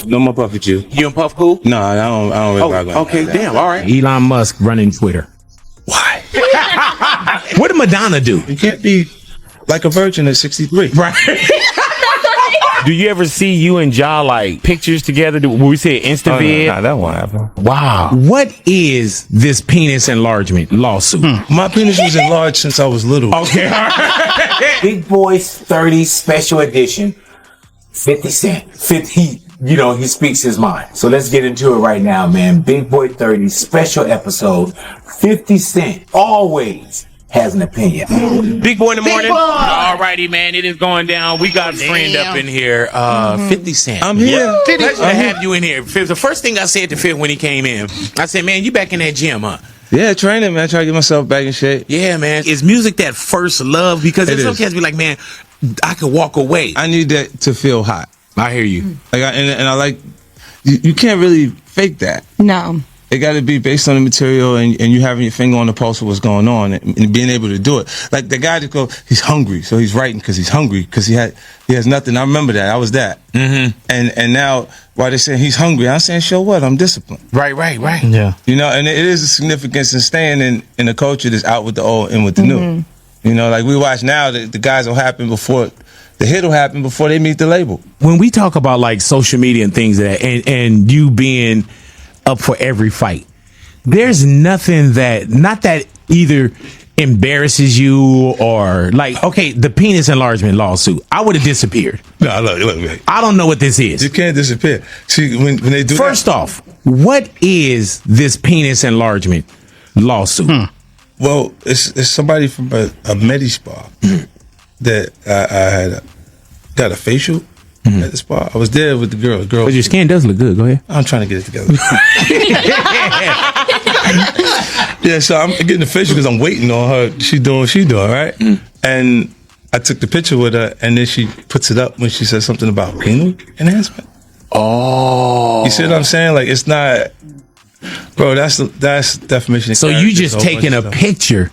No more puff with you. You and Puff cool? No, I don't really rock with okay, that. damn, all right. Elon Musk running Twitter. Why? What did Madonna do? You can't be like a virgin at 63. Right. Do you ever see you and Ja like pictures together? When we say Instavid? Nah, that won't happen. Wow. What is this penis enlargement lawsuit? My penis was enlarged since I was little. Okay. Big Boys 30 special edition. 50 Cent. 50, he speaks his mind. So let's get into it right now, man. Big Boy 30 special episode. 50 Cent always has an opinion. Big Boy in the morning. All righty, man. It is going down. We got a friend up in here. 50 Cent. I'm here. Pleasure to have you in here. The first thing I said to Fifth when he came in, I said, man, you back in that gym, huh? Yeah, training, man. Try to get myself back in shape. Yeah, man. Is music that first love? Because It some is. cats be like, man, I could walk away. I need that to feel hot. I hear you. Like, and I like, you can't really fake that. No. It got to be based on the material and you having your finger on the pulse of what's going on and being able to do it. Like the guy that go, he's hungry, so he's writing because he's hungry because he has nothing. I remember that. I was that. Mm-hmm. And now while they're saying he's hungry, I'm saying, show what? I'm disciplined. Right. Yeah. And it is a significance in staying in a culture that's out with the old and with the new. Like we watch now, the guys will happen before. The hit will happen before they meet the label. When we talk about like social media and things like that, and you being up for every fight, there's nothing not that either embarrasses you or like, okay, the penis enlargement lawsuit, I would have disappeared. No, look. I don't know what this is. You can't disappear. See, when they do First off, what is this penis enlargement lawsuit? Well, it's somebody from a Medi spa that I had got a facial at the spa. I was there with the girl. But your skin does look good. Go ahead. I'm trying to get it together. Yeah, so I'm getting the facial because I'm waiting on her. She doing what she doing, right? And I took the picture with her, and then she puts it up when she says something about penal enhancement. Oh. You see what I'm saying? Like, it's not, bro. That's definition. Of So character. you just It's whole taking bunch a of stuff. picture,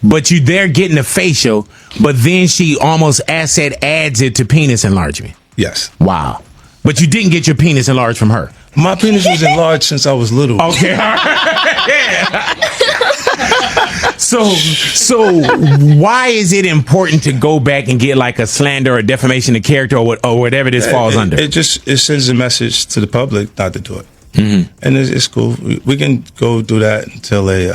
but you there getting a facial, but then she almost adds it to penis enlargement. Yes. Wow. But you didn't get your penis enlarged from her. My penis was enlarged since I was little. Okay. So why is it important to go back and get like a slander or defamation of character or whatever this falls under? It sends a message to the public not to do it. And it's cool. We can go do that until they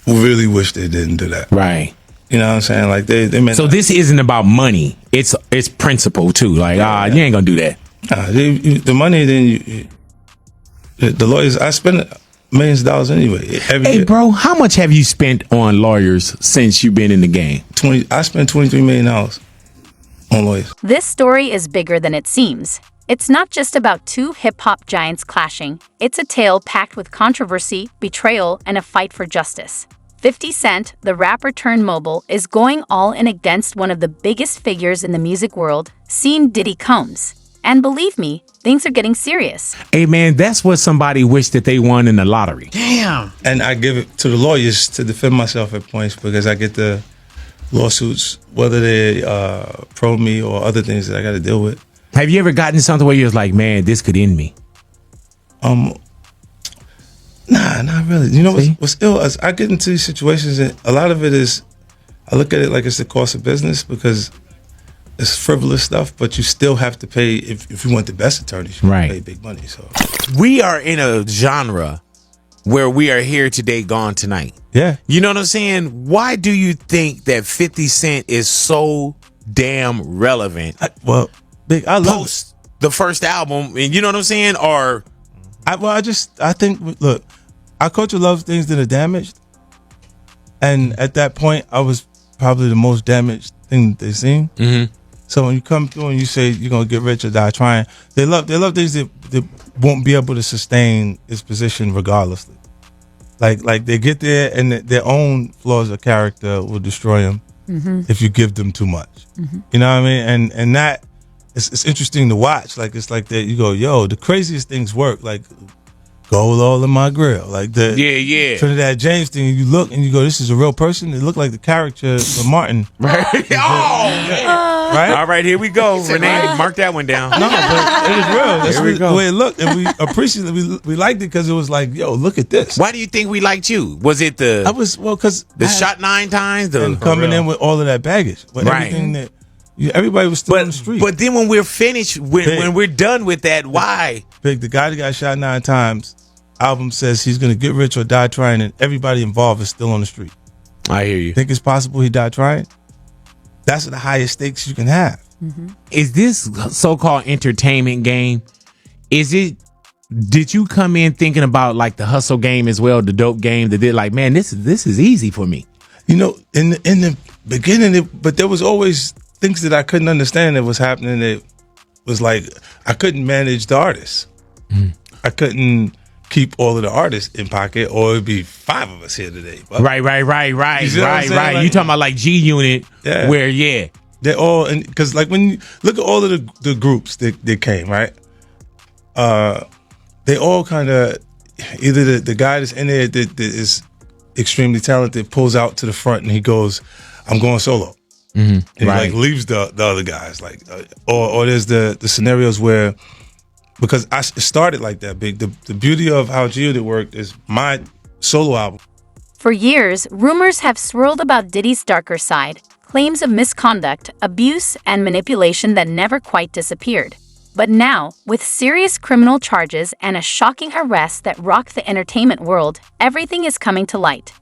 really wish they didn't do that. Right. You know what I'm saying? Like they may So not. this isn't about money. It's principle too. Like, you ain't gonna do that. The money, then the lawyers, I spend millions of dollars anyway. Every Hey, year. bro, how much have you spent on lawyers since you've been in the game? I spent $23 million on lawyers. This story is bigger than it seems. It's not just about two hip-hop giants clashing. It's a tale packed with controversy, betrayal, and a fight for justice. 50 Cent, the rapper turned mobile, is going all in against one of the biggest figures in the music world, Sean Diddy Combs. And believe me, things are getting serious. Hey, man, that's what somebody wished that they won in the lottery. Damn. And I give it to the lawyers to defend myself at points because I get the lawsuits, whether they pro me or other things that I got to deal with. Have you ever gotten something where you was like, man, this could end me? Nah, not really. You know what's ill is I get into these situations and a lot of it is, I look at it like it's the cost of business because it's frivolous stuff, but you still have to pay, if you want the best attorneys, you Right. pay big money. So We are in a genre where we are here today, gone tonight. yeah. You know what I'm saying? Why do you think that 50 Cent is so damn relevant I love post the first album? And you know what I'm saying? Or I think, look, our culture loves things that are damaged. And at that point, I was probably the most damaged thing that they've seen. Mhm. So when you come through and you say you're going to get rich or die trying, they love things that won't be able to sustain its position regardlessly. Like they get there and their own flaws of character will destroy them if you give them too much. You know what I mean? And that, it's interesting to watch. Like, it's like that you go, yo, the craziest things work. Like, gold all in my grill. Like the yeah. Trinidad James thing, you look and you go, this is a real person. It looked like the character from Martin. Right. Oh, man. Right? All right, here we go. Renee, mark that one down. No, but it was real. That's Here we go. the way it looked, and we appreciated it. We liked it because it was like, yo, look at this. Why do you think we liked you? Was it Because the shot 9 times? and coming in with all of that baggage, with Right. everything that everybody was still on the street. But then when we're finished, when we're done with that, why? Big, the guy that got shot 9 times, album says he's gonna get rich or die trying, and everybody involved is still on the street. I hear you. Think it's possible he died trying? That's the highest stakes you can have. Is this so-called entertainment game? Did you come in thinking about like the hustle game as well, the dope game that did like, man, this is easy for me? You know, in the beginning, but there was always things that I couldn't understand that was happening. That was like I couldn't manage the artists. I couldn't keep all of the artists in pocket, or it'd be 5 of us here today. But Right. You see what I'm saying? Like, You talking about like G Unit, Yeah. where they're all, because like when you look at all of the groups that came, right? They all kind of either the guy that's in there that is extremely talented pulls out to the front and he goes, "I'm going solo," and he Right. like leaves the other guys, like, or there's the scenarios where, because it started like that, Big. The beauty of how G-Unit worked is my solo album. For years, rumors have swirled about Diddy's darker side, claims of misconduct, abuse, and manipulation that never quite disappeared. But now, with serious criminal charges and a shocking arrest that rocked the entertainment world, everything is coming to light.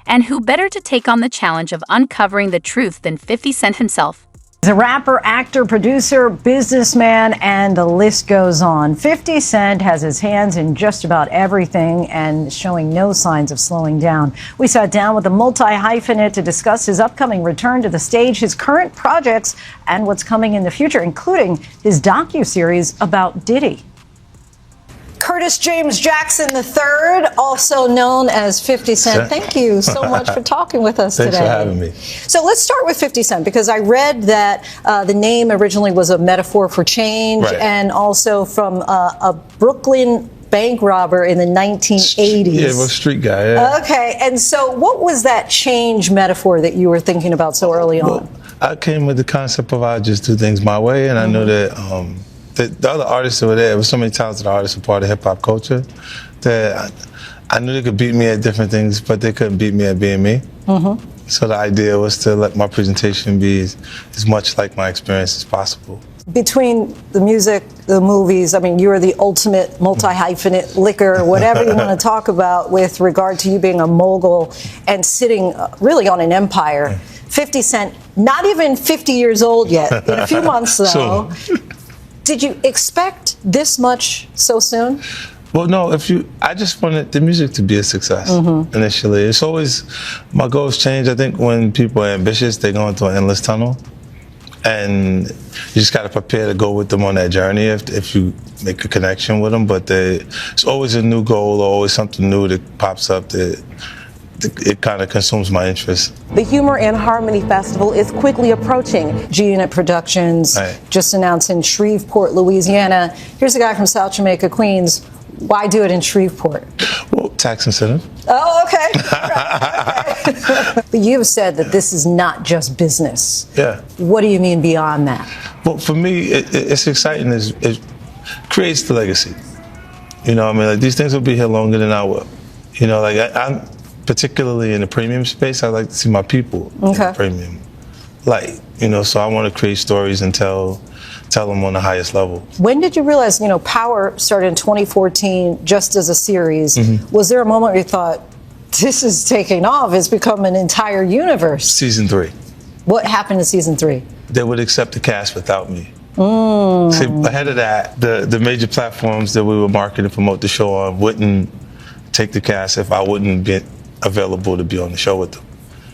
And who better to take on the challenge of uncovering the truth than 50 Cent himself? He's a rapper, actor, producer, businessman, and the list goes on. 50 Cent has his hands in just about everything and showing no signs of slowing down. We sat down with a multi-hyphenate to discuss his upcoming return to the stage, his current projects, and what's coming in the future, including his docuseries about Diddy. Curtis James Jackson III, also known as 50 Cent. Thank you so much for talking with us Thanks today. for having me. So let's start with 50 Cent, because I read that the name originally was a metaphor for change, Right. and also from a Brooklyn bank robber in the 1980s. Yeah, well, street guy. Yeah. Okay, and so what was that change metaphor that you were thinking about so early on? Well, I came with the concept of I just do things my way, and I knew that the other artists that were there was so many talented artists, a part of hip hop culture, that I knew they could beat me at different things, but they couldn't beat me at being me. So the idea was to let my presentation be as much like my experience as possible. Between the music, the movies, I mean, you're the ultimate multi-hyphenate liquor, whatever you want to talk about with regard to you being a mogul and sitting really on an empire. 50 Cent, not even 50 years old yet, in a few months though. Did you expect this much so soon? Well, no, I just wanted the music to be a success initially. It's always, my goals change. I think when people are ambitious, they go into an endless tunnel. And you just got to prepare to go with them on that journey if you make a connection with them. But it's always a new goal or always something new that pops up that it kind of consumes my interest. The Humor and Harmony Festival is quickly approaching. G-Unit Productions just announced in Shreveport, Louisiana. Here's a guy from South Jamaica, Queens. Why do it in Shreveport? Well, tax incentive. Oh, okay. But you have said that this is not just business. Yeah. What do you mean beyond that? Well, for me, it's exciting. It creates the legacy. You know, I mean, like, these things will be here longer than I will. You know, like I'm particularly in the premium space. I like to see my people in the premium light. You know, so I want to create stories and tell them on the highest level. When did you realize, Power started in 2014 just as a series? Was there a moment where you thought, this is taking off, it's become an entire universe? Season 3. What happened in season 3? They would accept the cast without me. See, ahead of that, the major platforms that we would market and promote the show on wouldn't take the cast if I wouldn't be available to be on the show with them.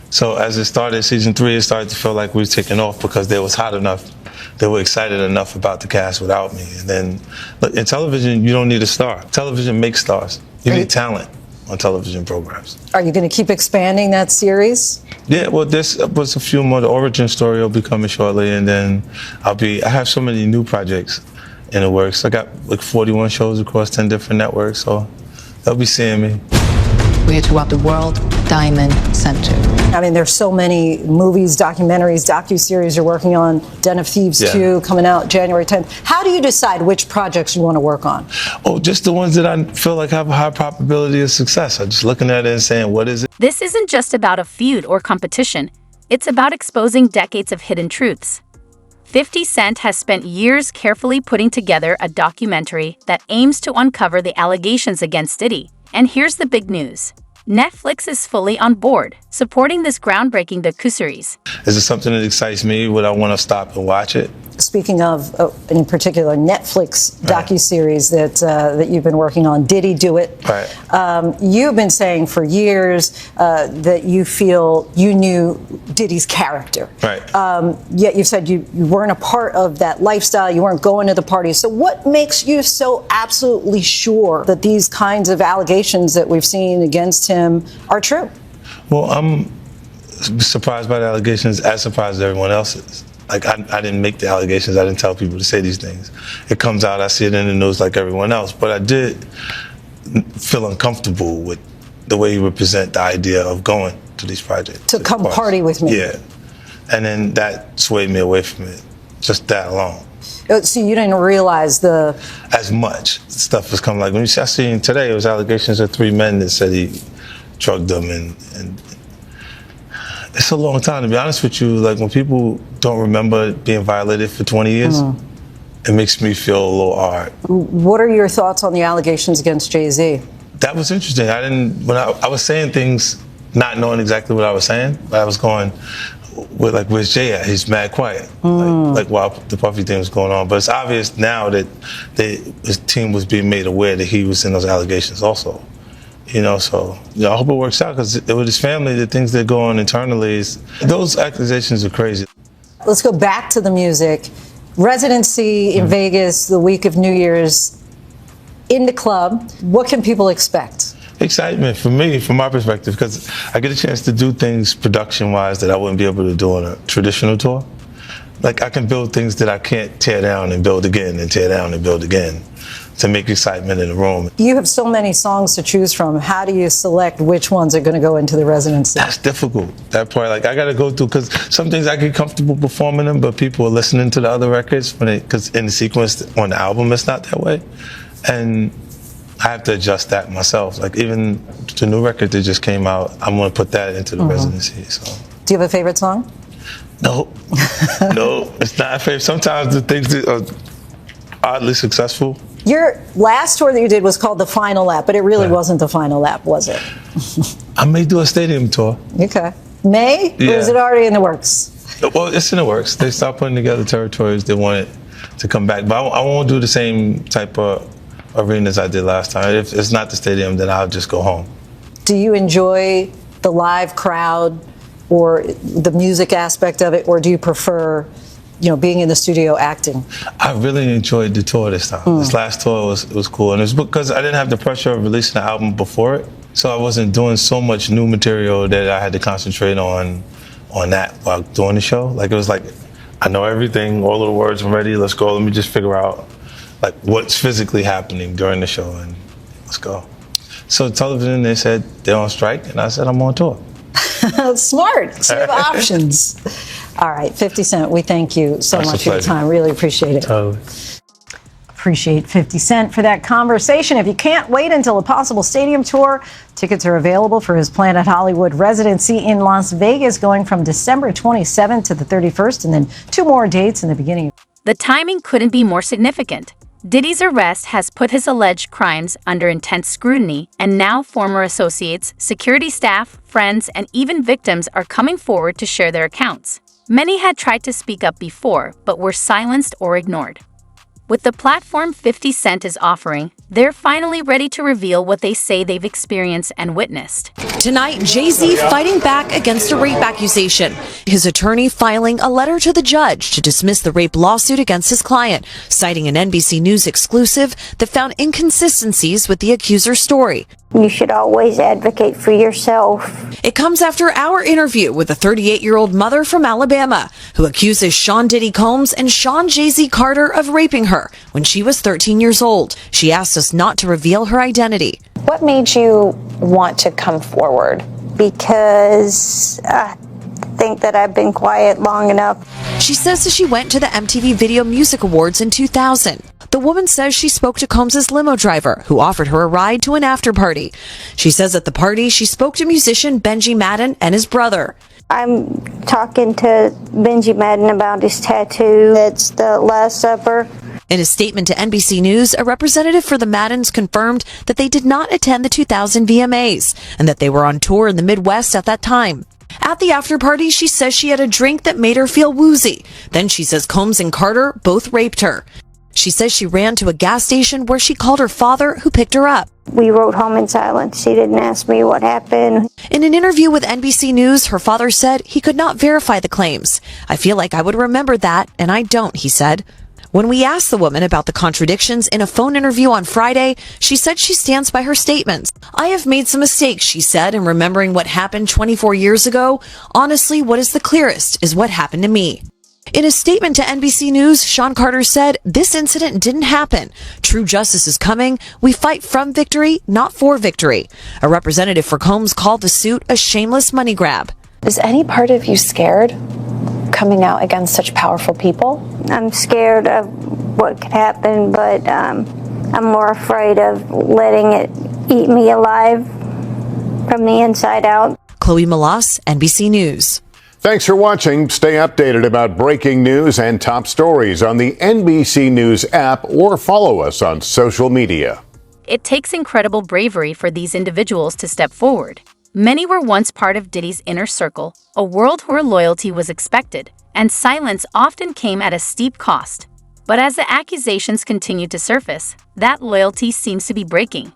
So as it started, season 3, it started to feel like we were taking off because they was hot enough. They were excited enough about the cast without me. And then, look, in television, you don't need a star. Television makes stars. You need talent on television programs. Are you going to keep expanding that series? Yeah, well, this was a few more. The origin story will be coming shortly, and then I have so many new projects in the works. I got like 41 shows across 10 different networks, so they'll be seeing me. We're talking about the World Diamond Center. I mean, there's so many movies, documentaries, docuseries you're working on. Den of Thieves 2 coming out January 10th. How do you decide which projects you want to work on? Oh, just the ones that I feel like have a high probability of success. I'm just looking at it and saying, what is it? This isn't just about a feud or competition. It's about exposing decades of hidden truths. 50 Cent has spent years carefully putting together a documentary that aims to uncover the allegations against Diddy. And here's the big news. Netflix is fully on board, supporting this groundbreaking docuseries. Is it something that excites me? Would I want to stop and watch it? Speaking of, in particular, Netflix docuseries that you've been working on, Diddy Do It. Right. You've been saying for years that you feel you knew Diddy's character. Right. Yet you said you weren't a part of that lifestyle, you weren't going to the parties. So what makes you so absolutely sure that these kinds of allegations that we've seen against him are true? Well, I'm surprised by the allegations, as surprised as everyone else is. Like, I didn't make the allegations. I didn't tell people to say these things. It comes out, I see it in the news like everyone else. But I did feel uncomfortable with the way he would present the idea of going to these projects. To come party with me. Yeah. And then that swayed me away from it, just that alone. So you didn't realize as much stuff was coming. Like, when I seen today, it was allegations of 3 men that said he drugged them, and it's a long time, to be honest with you. Like, when people don't remember being violated for 20 years, it makes me feel a little hard. What are your thoughts on the allegations against Jay-Z? That was interesting. When I was saying things, not knowing exactly what I was saying, but I was going, where's Jay at? He's mad quiet. Like while the Puffy thing was going on. But it's obvious now that his team was being made aware that he was in those allegations also. So I hope it works out, because with his family, the things that go on internally, those accusations are crazy. Let's go back to the music. Residency in Vegas the week of New Year's, in the club. What can people expect? Excitement for me, from my perspective, because I get a chance to do things production-wise that I wouldn't be able to do on a traditional tour. Like, I can build things that I can't tear down and build again and tear down and build again, to make excitement in the room. You have so many songs to choose from. How do you select which ones are going to go into the residency? That's difficult. That part, like, I got to go through, because some things I get comfortable performing them, but people are listening to the other records because in the sequence on the album, it's not that way. And I have to adjust that myself. Like, even the new record that just came out, I'm going to put that into the residency. So, do you have a favorite song? No. No, it's not a favorite. Sometimes the things that are oddly successful. Your last tour that you did was called The Final Lap, but it really wasn't The Final Lap, was it? I may do a stadium tour. Okay. May? Yeah. Or is it already in the works? Well, it's in the works. They start putting together territories. They want it to come back. But I won't do the same type of arenas I did last time. If it's not the stadium, then I'll just go home. Do you enjoy the live crowd or the music aspect of it, or do you prefer being in the studio acting? I really enjoyed the tour this time. This last tour was cool, and it was because I didn't have the pressure of releasing the album before it, so I wasn't doing so much new material that I had to concentrate on that while doing the show. Like, it was like, I know everything, all of the words are ready, let's go, let me just figure out like what's physically happening during the show, and let's go. So television, they said they're on strike, and I said I'm on tour. Smart. So you have options. All right, 50 Cent, we thank you so much for your time. Really appreciate it. Totally. Appreciate 50 Cent for that conversation. If you can't wait until a possible stadium tour, tickets are available for his Planet Hollywood residency in Las Vegas, going from December 27th to the 31st, and then 2 more dates in the beginning. The timing couldn't be more significant. Diddy's arrest has put his alleged crimes under intense scrutiny, and now former associates, security staff, friends, and even victims are coming forward to share their accounts. Many had tried to speak up before, but were silenced or ignored. With the platform 50 Cent is offering, they're finally ready to reveal what they say they've experienced and witnessed. Tonight, Jay-Z fighting back against a rape accusation. His attorney filing a letter to the judge to dismiss the rape lawsuit against his client, citing an NBC News exclusive that found inconsistencies with the accuser's story. You should always advocate for yourself. It comes after our interview with a 38-year-old mother from Alabama who accuses Sean Diddy Combs and Sean Jay-Z Carter of raping her when she was 13 years old. She asked us not to reveal her identity. What made you want to come forward? Because I think that I've been quiet long enough. She says that she went to the MTV Video Music Awards in 2000. The woman says she spoke to Combs's limo driver, who offered her a ride to an after party. She says at the party, she spoke to musician Benji Madden and his brother. I'm talking to Benji Madden about his tattoo. It's the Last Supper. In a statement to NBC News, a representative for the Maddens confirmed that they did not attend the 2000 VMAs and that they were on tour in the Midwest at that time. At the after party, she says she had a drink that made her feel woozy. Then she says Combs and Carter both raped her. She says she ran to a gas station where she called her father, who picked her up. We rode home in silence. She didn't ask me what happened. In an interview with NBC News, her father said he could not verify the claims. I feel like I would remember that, and I don't, he said. When we asked the woman about the contradictions in a phone interview on Friday, she said she stands by her statements. I have made some mistakes, she said, in remembering what happened 24 years ago. Honestly, what is the clearest is what happened to me. In a statement to NBC News, Sean Carter said, this incident didn't happen. True justice is coming. We fight from victory, not for victory. A representative for Combs called the suit a shameless money grab. Is any part of you scared coming out against such powerful people? I'm scared of what could happen, but I'm more afraid of letting it eat me alive from the inside out. Chloe Malas, NBC News. Thanks for watching. Stay updated about breaking news and top stories on the NBC News app or follow us on social media. It takes incredible bravery for these individuals to step forward. Many were once part of Diddy's inner circle, a world where loyalty was expected, and silence often came at a steep cost. But as the accusations continue to surface, that loyalty seems to be breaking.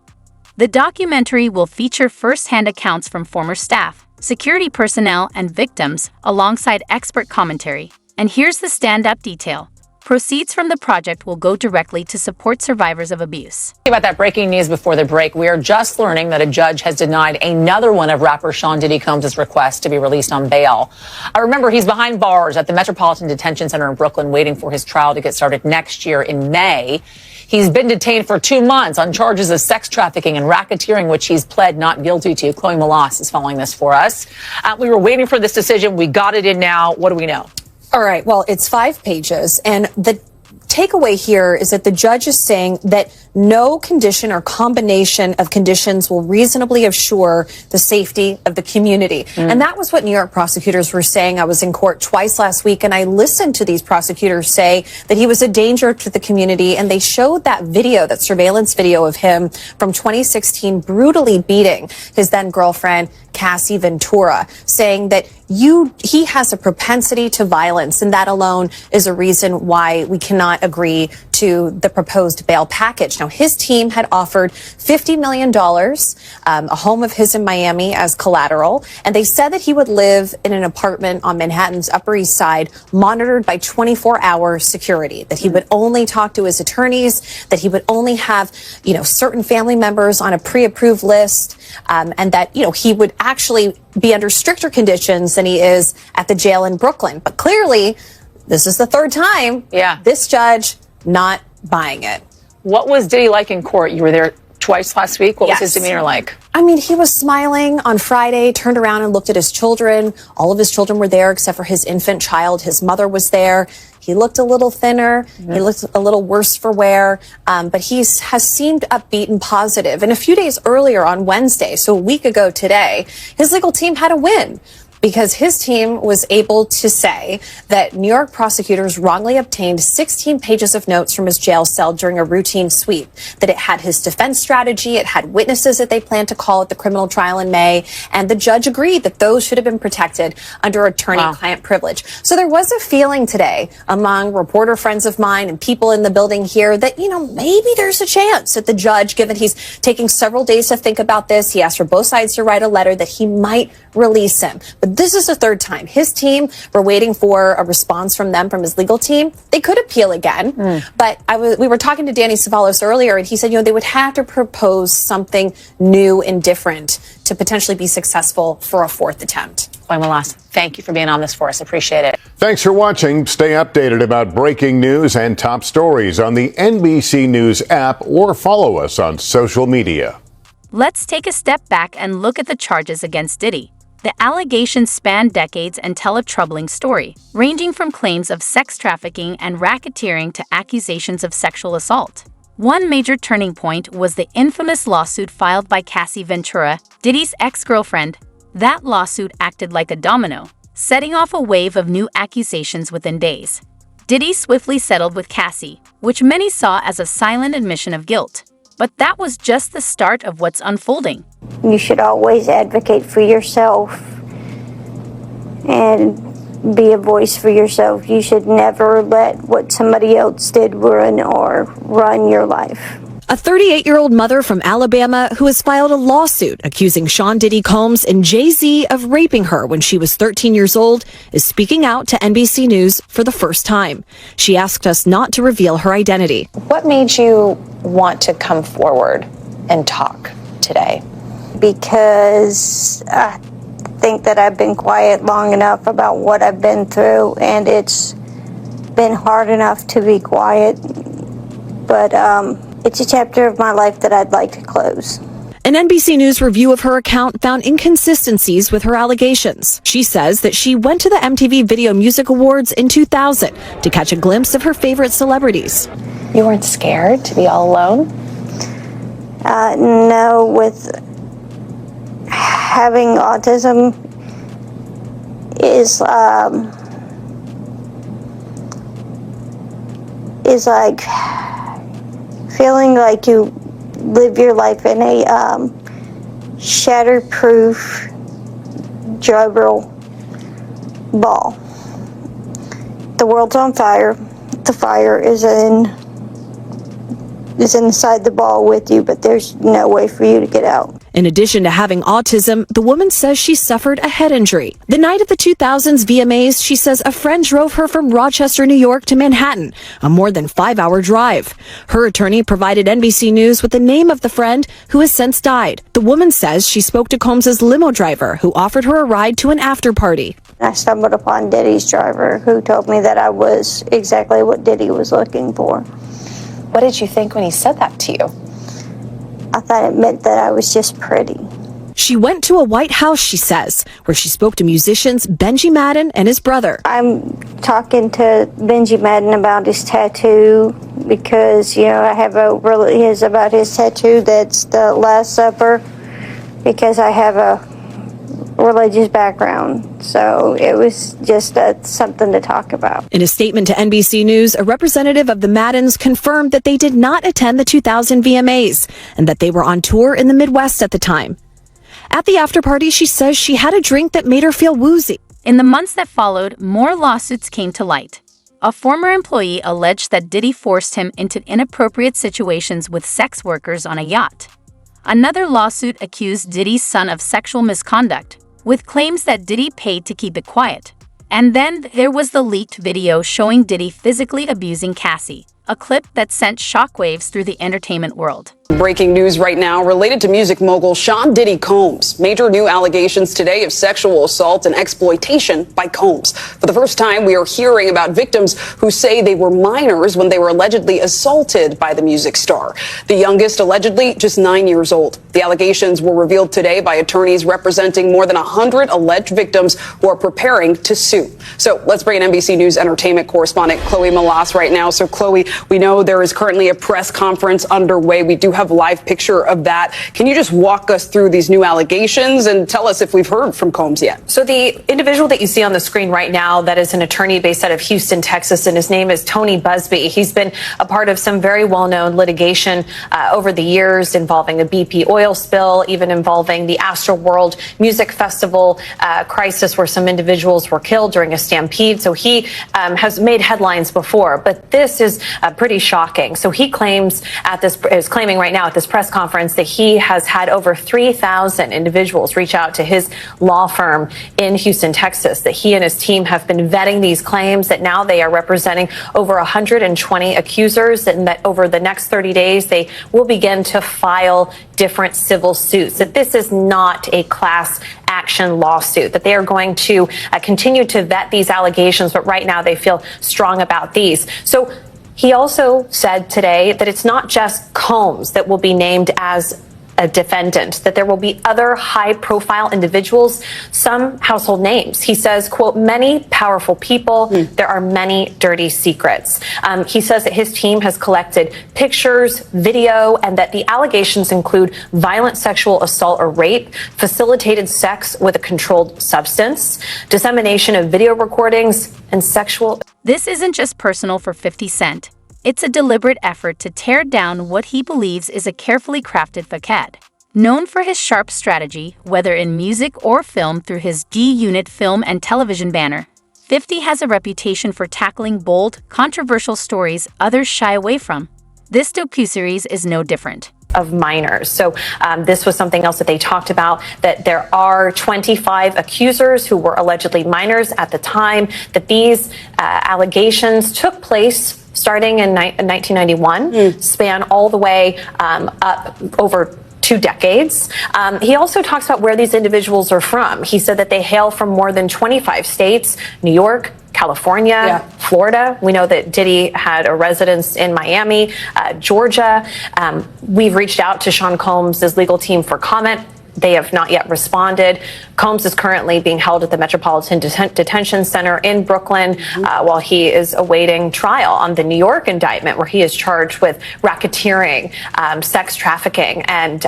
The documentary will feature first-hand accounts from former staff, security personnel, and victims, alongside expert commentary. And here's the stand-up detail. Proceeds from the project will go directly to support survivors of abuse. About that breaking news before the break, we are just learning that a judge has denied another one of rapper Sean Diddy Combs' requests to be released on bail. Remember, he's behind bars at the Metropolitan Detention Center in Brooklyn, waiting for his trial to get started next year in May. He's been detained for 2 months on charges of sex trafficking and racketeering, which he's pled not guilty to. Chloe Malas is following this for us. We were waiting for this decision. We got it in now. What do we know? All right. Well, it's 5 pages. And the takeaway here is that the judge is saying that no condition or combination of conditions will reasonably assure the safety of the community. And that was what New York prosecutors were saying. I was in court twice last week, and I listened to these prosecutors say that he was a danger to the community. And they showed that video, that surveillance video of him from 2016, brutally beating his then girlfriend, Cassie Ventura, saying that he has a propensity to violence, and that alone is a reason why we cannot agree to the proposed bail package. Now, his team had offered $50 million, a home of his in Miami as collateral, and they said that he would live in an apartment on Manhattan's Upper East Side, monitored by 24-hour security, that he would only talk to his attorneys, that he would only have, certain family members on a pre-approved list, and that, he would actually be under stricter conditions than he is at the jail in Brooklyn. But clearly, this is the third time. Yeah. This judge not buying it. What was Diddy like in court? You were there twice last week. What was his demeanor like? I mean, he was smiling on Friday, turned around and looked at his children. All of his children were there except for his infant child. His mother was there. He looked a little thinner. He looked a little worse for wear, but he has seemed upbeat and positive. And a few days earlier on Wednesday, so a week ago today, his legal team had a win, because his team was able to say that New York prosecutors wrongly obtained 16 pages of notes from his jail cell during a routine sweep, that it had his defense strategy, it had witnesses that they planned to call at the criminal trial in May, and the judge agreed that those should have been protected under attorney-client privilege. So there was a feeling today among reporter friends of mine and people in the building here that, maybe there's a chance that the judge, given he's taking several days to think about this, he asked for both sides to write a letter, that he might release him. But this is the third time. His team, we're waiting for a response from them, from his legal team. They could appeal again. But we were talking to Danny Savalos earlier, and he said, they would have to propose something new and different to potentially be successful for a fourth attempt. Chloe Malas, thank you for being on this for us. Appreciate it. Thanks for watching. Stay updated about breaking news and top stories on the NBC News app or follow us on social media. Let's take a step back and look at the charges against Diddy. The allegations span decades and tell a troubling story, ranging from claims of sex trafficking and racketeering to accusations of sexual assault. One major turning point was the infamous lawsuit filed by Cassie Ventura, Diddy's ex-girlfriend. That lawsuit acted like a domino, setting off a wave of new accusations within days. Diddy swiftly settled with Cassie, which many saw as a silent admission of guilt. But that was just the start of what's unfolding. You should always advocate for yourself and be a voice for yourself. You should never let what somebody else did run your life. A 38-year-old mother from Alabama who has filed a lawsuit accusing Sean Diddy Combs and Jay-Z of raping her when she was 13 years old is speaking out to NBC News for the first time. She asked us not to reveal her identity. What made you want to come forward and talk today? Because I think that I've been quiet long enough about what I've been through, and it's been hard enough to be quiet. But it's a chapter of my life that I'd like to close. An NBC News review of her account found inconsistencies with her allegations. She says that she went to the MTV Video Music Awards in 2000 to catch a glimpse of her favorite celebrities. You weren't scared to be all alone? No, with having autism is like feeling like you live your life in a shatterproof gerbil ball. The world's on fire. The fire is inside the ball with you, but there's no way for you to get out. In addition to having autism, the woman says she suffered a head injury. The night of the 2000s VMAs, she says a friend drove her from Rochester, New York to Manhattan, a more than 5-hour drive. Her attorney provided NBC News with the name of the friend who has since died. The woman says she spoke to Combs' limo driver who offered her a ride to an after party. I stumbled upon Diddy's driver who told me that I was exactly what Diddy was looking for. What did you think when he said that to you? I thought it meant that I was just pretty. She went to a White House, she says, where she spoke to musicians Benji Madden and his brother. I'm talking to Benji Madden about his tattoo because, I have about his tattoo that's the Last Supper because I have a religious background. So it was just something to talk about. In a statement to NBC News, a representative of the Maddens confirmed that they did not attend the 2000 VMAs and that they were on tour in the Midwest at the time. At the after party, she says she had a drink that made her feel woozy. In the months that followed, more lawsuits came to light. A former employee alleged that Diddy forced him into inappropriate situations with sex workers on a yacht. Another lawsuit accused Diddy's son of sexual misconduct, with claims that Diddy paid to keep it quiet. And then there was the leaked video showing Diddy physically abusing Cassie, a clip that sent shockwaves through the entertainment world. Breaking news right now related to music mogul Sean Diddy Combs. Major new allegations today of sexual assault and exploitation by Combs. For the first time, we are hearing about victims who say they were minors when they were allegedly assaulted by the music star. The youngest allegedly just 9 years old. The allegations were revealed today by attorneys representing more than 100 alleged victims who are preparing to sue. So let's bring in NBC News entertainment correspondent Chloe Malas right now. So Chloe, we know there is currently a press conference underway. We do have a live picture of that. Can you just walk us through these new allegations and tell us if we've heard from Combs yet? So the individual that you see on the screen right now, that is an attorney based out of Houston, Texas, and his name is Tony Busby. He's been a part of some very well-known litigation over the years involving the BP oil spill, even involving the Astroworld Music Festival crisis where some individuals were killed during a stampede. So he has made headlines before, but this is pretty shocking. So he claims is claiming right now at this press conference that he has had over 3,000 individuals reach out to his law firm in Houston, Texas, that he and his team have been vetting these claims, that now they are representing over 120 accusers, and that over the next 30 days they will begin to file different civil suits, that this is not a class action lawsuit, that they are going to continue to vet these allegations, but right now they feel strong about these. So he also said today that it's not just Combs that will be named as a defendant, that there will be other high-profile individuals, some household names. He says, quote, many powerful people, there are many dirty secrets. He says that his team has collected pictures, video, and that the allegations include violent sexual assault or rape, facilitated sex with a controlled substance, dissemination of video recordings, and sexual... This isn't just personal for 50 Cent. It's a deliberate effort to tear down what he believes is a carefully crafted facade. Known for his sharp strategy, whether in music or film through his D-Unit film and television banner, 50 has a reputation for tackling bold, controversial stories others shy away from. This docuseries is no different. Of minors. So this was something else that they talked about, that there are 25 accusers who were allegedly minors at the time that these allegations took place starting in 1991, span all the way up over 2 decades. He also talks about where these individuals are from. He said that they hail from more than 25 states, New York, California, Florida. We know that Diddy had a residence in Miami, Georgia. We've reached out to Sean Combs' legal team for comment. They have not yet responded. Combs is currently being held at the Metropolitan Detention Center in Brooklyn while he is awaiting trial on the New York indictment, where he is charged with racketeering, sex trafficking, and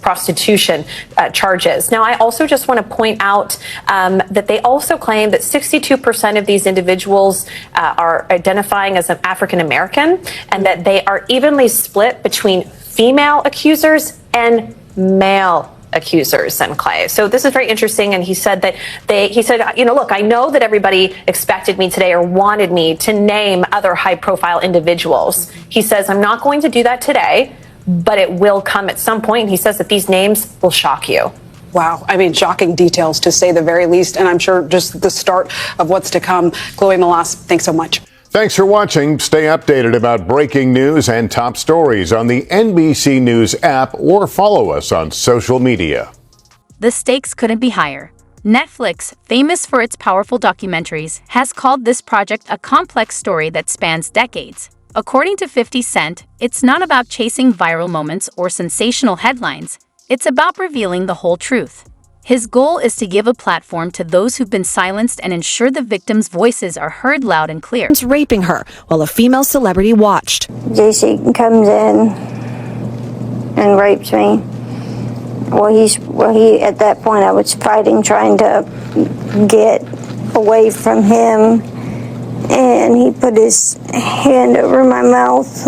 prostitution charges. Now, I also just want to point out that they also claim that 62% of these individuals are identifying as an African American, and that they are evenly split between female accusers and male accusers, and Clay. So this is very interesting. And he said that he said, you know, look, I know that everybody expected me today or wanted me to name other high profile individuals. He says, I'm not going to do that today, but it will come at some point. He says that these names will shock you. Wow. I mean, shocking details to say the very least. And I'm sure just the start of what's to come. Chloe Malas, thanks so much. Thanks for watching. Stay updated about breaking news and top stories on the NBC News app or follow us on social media. The stakes couldn't be higher. Netflix, famous for its powerful documentaries, has called this project a complex story that spans decades. According to 50 Cent, it's not about chasing viral moments or sensational headlines. It's about revealing the whole truth. His goal is to give a platform to those who've been silenced and ensure the victims' voices are heard loud and clear. Raping her while a female celebrity watched. JC comes in and rapes me. He at that point I was fighting, trying to get away from him, and he put his hand over my mouth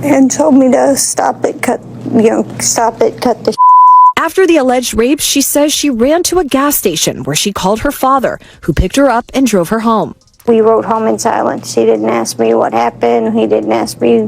and told me to stop it, cut the. After the alleged rape, she says she ran to a gas station where she called her father, who picked her up and drove her home. We rode home in silence. He didn't ask me what happened. He didn't ask me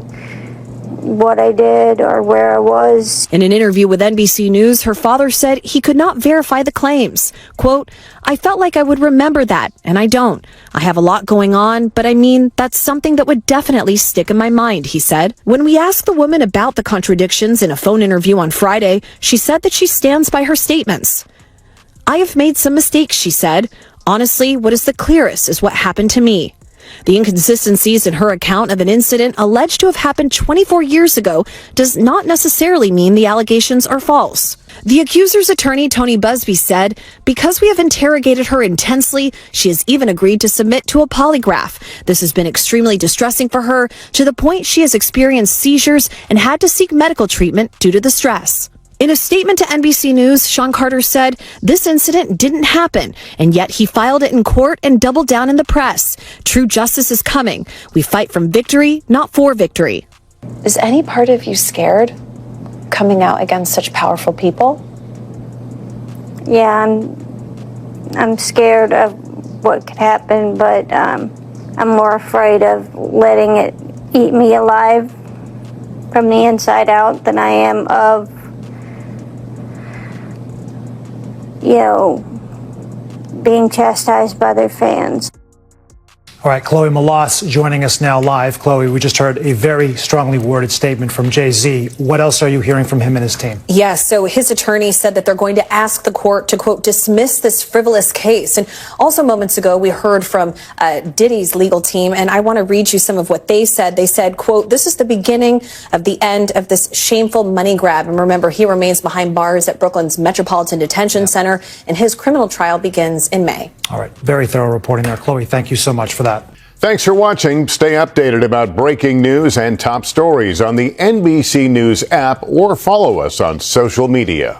what I did or where I was. In an interview with NBC News, her father said he could not verify the claims. Quote, I felt like I would remember that, and I don't. I have a lot going on, but I mean, that's something that would definitely stick in my mind, he said. When we asked the woman about the contradictions in a phone interview on Friday, she said that she stands by her statements. I have made some mistakes, she said. Honestly, what is the clearest is what happened to me. The inconsistencies in her account of an incident alleged to have happened 24 years ago does not necessarily mean the allegations are false. The accuser's attorney, Tony Busby, said, because we have interrogated her intensely, she has even agreed to submit to a polygraph. This has been extremely distressing for her, to the point she has experienced seizures and had to seek medical treatment due to the stress. In a statement to NBC News, Sean Carter said, this incident didn't happen, and yet he filed it in court and doubled down in the press. True justice is coming. We fight from victory, not for victory. Is any part of you scared coming out against such powerful people? Yeah, I'm scared of what could happen, but I'm more afraid of letting it eat me alive from the inside out than I am of being chastised by their fans. All right, Chloe Malas joining us now live. Chloe, we just heard a very strongly worded statement from Jay-Z. What else are you hearing from him and his team? Yes, so his attorney said that they're going to ask the court to, quote, dismiss this frivolous case. And also moments ago, we heard from Diddy's legal team, and I want to read you some of what they said. They said, quote, this is the beginning of the end of this shameful money grab. And remember, he remains behind bars at Brooklyn's Metropolitan Detention Center, and his criminal trial begins in May. All right, very thorough reporting there. Chloe, thank you so much for that. Thanks for watching. Stay updated about breaking news and top stories on the NBC News app or follow us on social media.